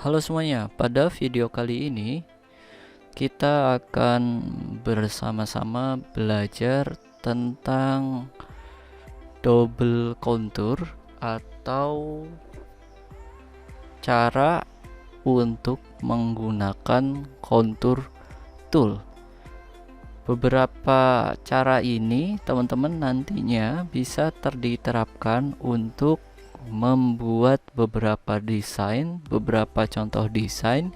Halo semuanya, pada video kali ini kita akan bersama-sama belajar tentang double contour atau cara untuk menggunakan contour tool. Beberapa cara ini teman-teman nantinya bisa diterapkan untuk membuat beberapa desain, beberapa contoh desain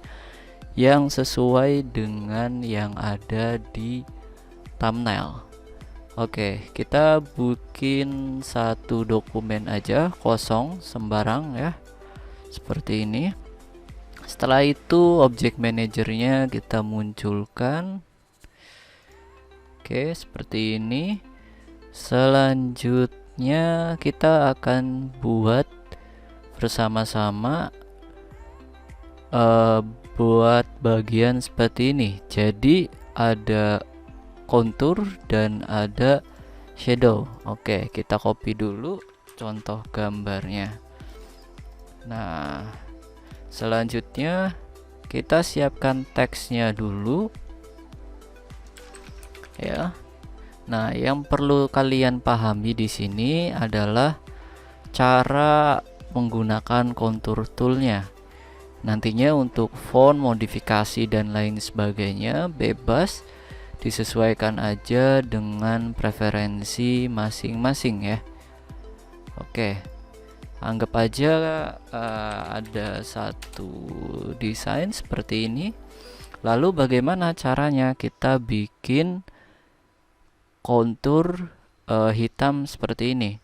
yang sesuai dengan yang ada di thumbnail. Oke, kita bikin satu dokumen aja kosong sembarang ya, seperti ini. Setelah itu object manajernya kita munculkan. Oke, seperti ini. Selanjutnya kita akan buat bersama-sama buat bagian seperti ini. Jadi ada kontur dan ada shadow. Oke, kita copy dulu contoh gambarnya. Nah, selanjutnya kita siapkan teksnya dulu ya. Nah, yang perlu kalian pahami di sini adalah cara menggunakan contour toolnya. Nantinya untuk font, modifikasi dan lain sebagainya bebas, disesuaikan aja dengan preferensi masing-masing ya. Oke, anggap aja ada satu desain seperti ini. Lalu bagaimana caranya kita bikin kontur hitam seperti ini?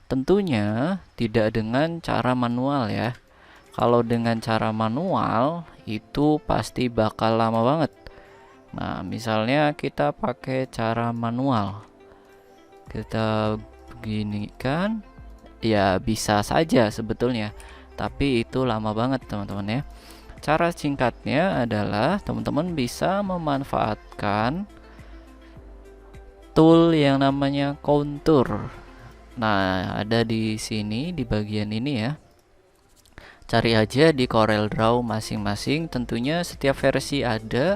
Tentunya tidak dengan cara manual ya. Kalau dengan cara manual itu pasti bakal lama banget. Nah, misalnya kita pakai cara manual, kita begini kan, ya bisa saja sebetulnya, tapi itu lama banget teman-teman ya. Cara singkatnya adalah teman-teman bisa memanfaatkan tool yang namanya contour. Nah, ada di sini di bagian ini ya. Cari aja di CorelDRAW masing-masing. Tentunya setiap versi ada,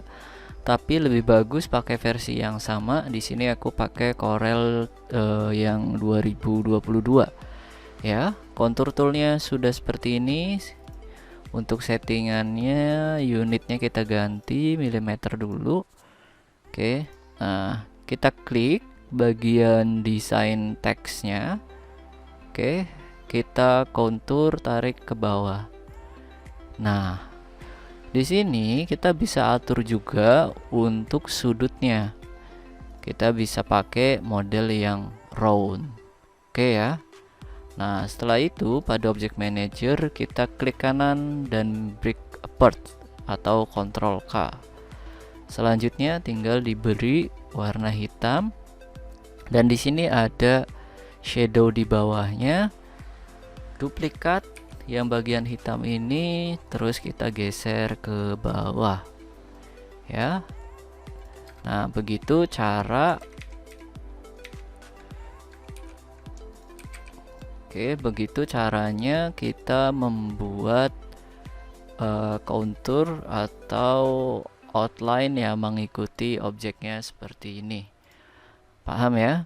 tapi lebih bagus pakai versi yang sama. Di sini aku pakai Corel yang 2022. Ya, contour toolnya sudah seperti ini. Untuk settingannya, unitnya kita ganti milimeter dulu. Oke, nah kita klik bagian desain teksnya. Oke, kita kontur tarik ke bawah. Nah, di sini kita bisa atur juga untuk sudutnya. Kita bisa pakai model yang round. Oke ya. Nah, setelah itu pada object manager kita klik kanan dan break apart atau Ctrl K. Selanjutnya tinggal diberi warna hitam dan di sini ada shadow di bawahnya. Duplikat yang bagian hitam ini terus kita geser ke bawah ya. Nah, begitu cara begitu caranya kita membuat kontur atau outline yang mengikuti objeknya seperti ini. Paham ya?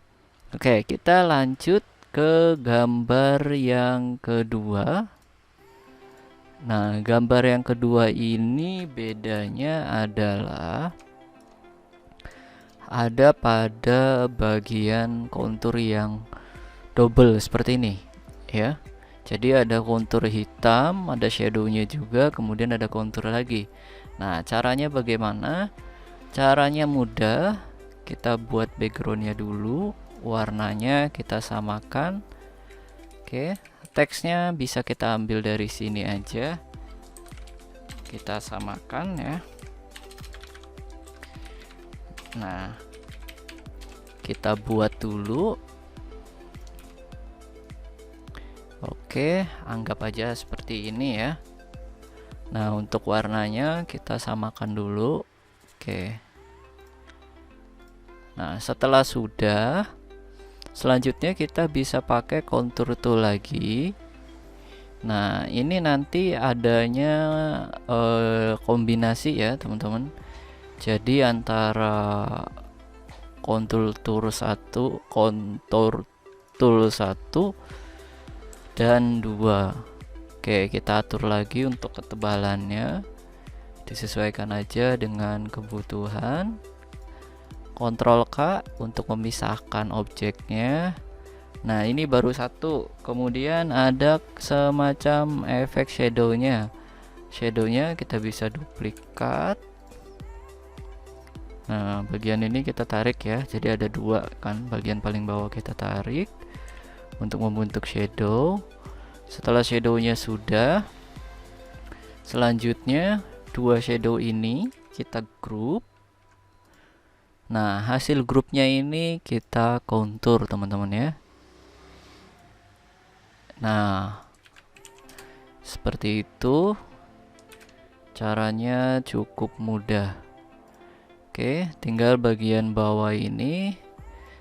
Oke, kita lanjut ke gambar yang kedua. Nah, gambar yang kedua ini bedanya adalah ada pada bagian kontur yang double seperti ini ya. Jadi ada kontur hitam, ada shadownya juga, kemudian ada kontur lagi. Nah, caranya bagaimana? Caranya mudah. Kita buat backgroundnya dulu, warnanya kita samakan. Oke, teksnya bisa kita ambil dari sini aja, kita samakan ya. Nah, kita buat dulu. Oke, anggap aja seperti ini ya. Nah, untuk warnanya kita samakan dulu. Oke. Nah, setelah sudah, selanjutnya kita bisa pakai contour tool lagi. Nah, ini nanti adanya kombinasi ya, teman-teman. Jadi antara kontur tool 1, kontur tool 1 dan 2. Oke, kita atur lagi untuk ketebalannya. Disesuaikan aja dengan kebutuhan. Ctrl K untuk memisahkan objeknya. Nah, ini baru satu. Kemudian ada semacam efek shadownya. Shadownya kita bisa duplikat. Nah, bagian ini kita tarik ya. Jadi ada dua kan. Bagian paling bawah kita tarik untuk membentuk shadow. Setelah shadownya sudah, selanjutnya dua shadow ini kita group. Nah, hasil grupnya ini kita kontur, teman-teman ya. Nah, seperti itu. Caranya cukup mudah. Oke, tinggal bagian bawah ini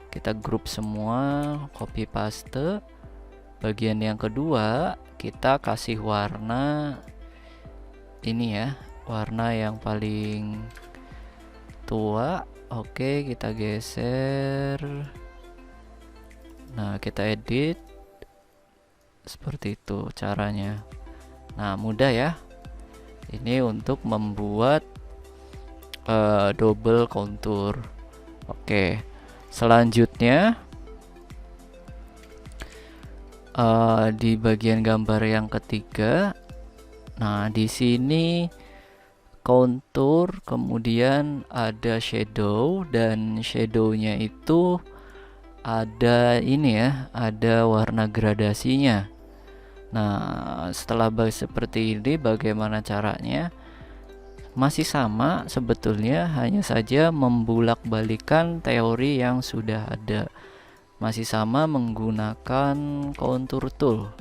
kita grup semua, copy paste. Bagian yang kedua kita kasih warna ini ya, warna yang paling tua. Oke, kita geser. Nah, kita edit. Seperti itu caranya. Nah, mudah ya. Ini untuk membuat double kontur. Oke, selanjutnya di bagian gambar yang ketiga. Nah, di sini kontur, kemudian ada shadow, dan shadownya itu ada ini ya, ada warna gradasinya. Nah, setelah seperti ini, bagaimana caranya? Masih sama sebetulnya, hanya saja membulak-balikan teori yang sudah ada. Masih sama menggunakan contour tool.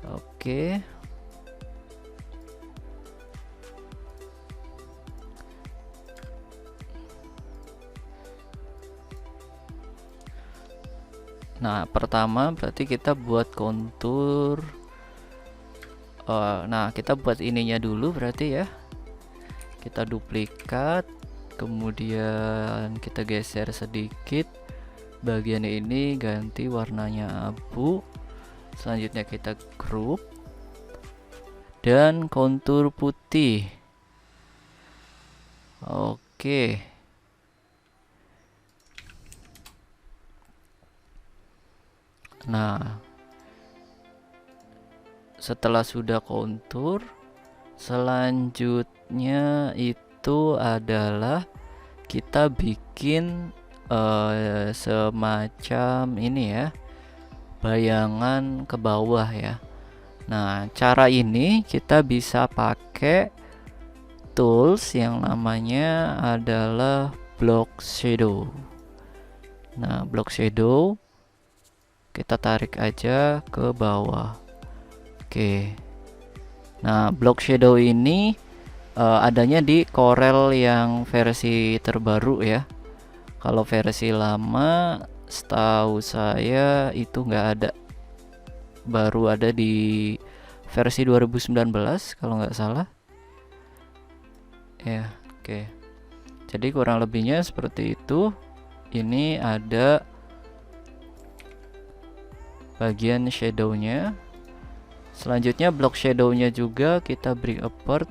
Oke. Nah, pertama berarti kita buat kontur. Nah, kita buat ininya dulu berarti ya. Kita duplikat, kemudian kita geser sedikit. Bagian ini ganti warnanya abu. Selanjutnya kita group dan kontur putih. Oke. Nah, setelah sudah kontur, selanjutnya itu adalah kita bikin semacam ini ya, bayangan ke bawah ya. Nah, cara ini kita bisa pakai tools yang namanya adalah block shadow. Nah, block shadow kita tarik aja ke bawah. Oke. Nah, block shadow ini adanya di Corel yang versi terbaru ya. Kalau versi lama, setahu saya itu nggak ada. Baru ada di versi 2019 kalau nggak salah. Ya, oke. Jadi kurang lebihnya seperti itu. Ini ada bagian shadownya. Selanjutnya block shadownya juga kita bring apart.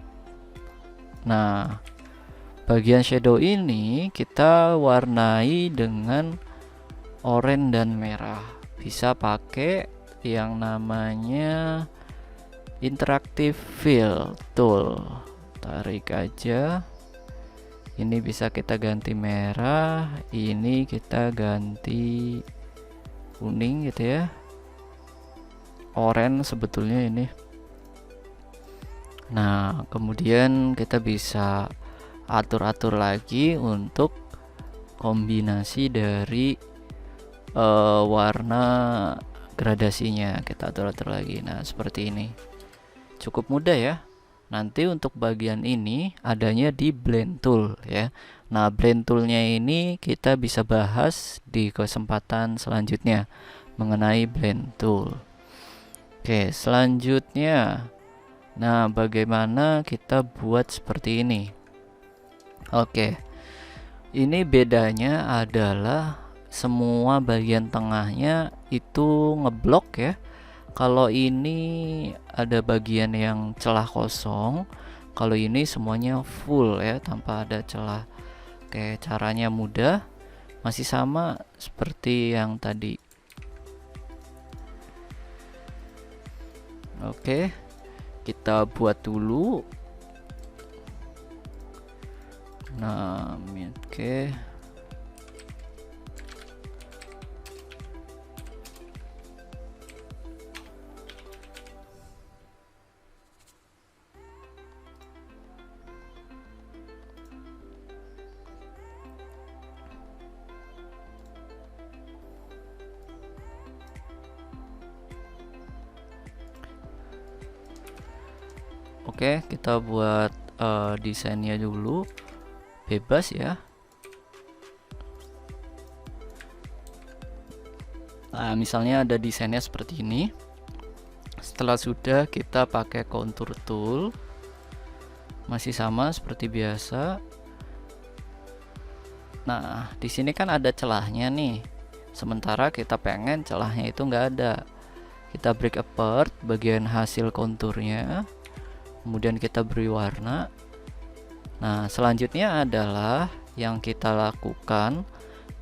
Nah, bagian shadow ini kita warnai dengan oranye dan merah. Bisa pakai yang namanya interactive fill tool. Tarik aja. Ini bisa kita ganti merah, ini kita ganti kuning gitu ya. Oranye sebetulnya ini. Nah, kemudian kita bisa atur-atur lagi untuk kombinasi dari warna gradasinya. Kita atur-atur lagi. Nah, seperti ini. Cukup mudah ya. Nanti untuk bagian ini adanya di blend tool ya. Nah, blend toolnya ini kita bisa bahas di kesempatan selanjutnya. mengenai blend tool. Oke, selanjutnya, nah bagaimana kita buat seperti ini? Oke, ini bedanya adalah semua bagian tengahnya itu ngeblok ya. Kalau ini ada bagian yang celah kosong, kalau ini semuanya full ya, tanpa ada celah. Oke, caranya mudah, masih sama seperti yang tadi. Oke, kita buat dulu. Nah, oke. Oke, kita buat desainnya dulu, bebas ya. Nah, misalnya ada desainnya seperti ini. Setelah sudah, kita pakai contour tool, masih sama seperti biasa. Nah, di sini kan ada celahnya nih, sementara kita pengen celahnya itu nggak ada. Kita break apart bagian hasil konturnya, kemudian kita beri warna. Nah, selanjutnya adalah yang kita lakukan,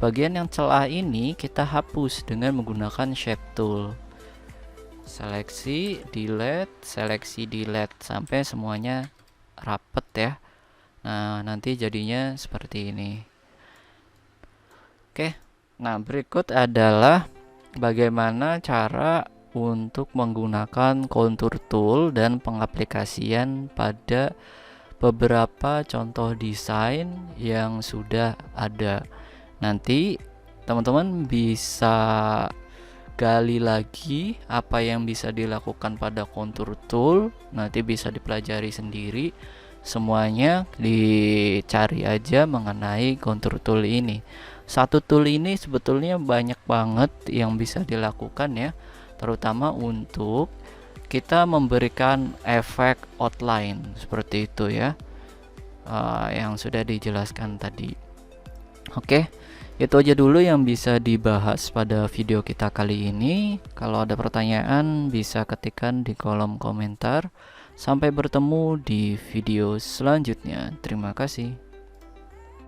bagian yang celah ini kita hapus dengan menggunakan shape tool. Seleksi, delete sampai semuanya rapet ya. Nah, nanti jadinya seperti ini. Oke, nah berikut adalah bagaimana cara untuk menggunakan contour tool dan pengaplikasian pada beberapa contoh desain yang sudah ada. Nanti teman-teman bisa gali lagi apa yang bisa dilakukan pada contour tool, nanti bisa dipelajari sendiri. Semuanya dicari aja mengenai contour tool ini. Satu tool ini sebetulnya banyak banget yang bisa dilakukan ya, terutama untuk kita memberikan efek outline seperti itu ya, yang sudah dijelaskan tadi. Oke, itu aja dulu yang bisa dibahas pada video kita kali ini. Kalau ada pertanyaan bisa ketikkan di kolom komentar. Sampai bertemu di video selanjutnya. Terima kasih.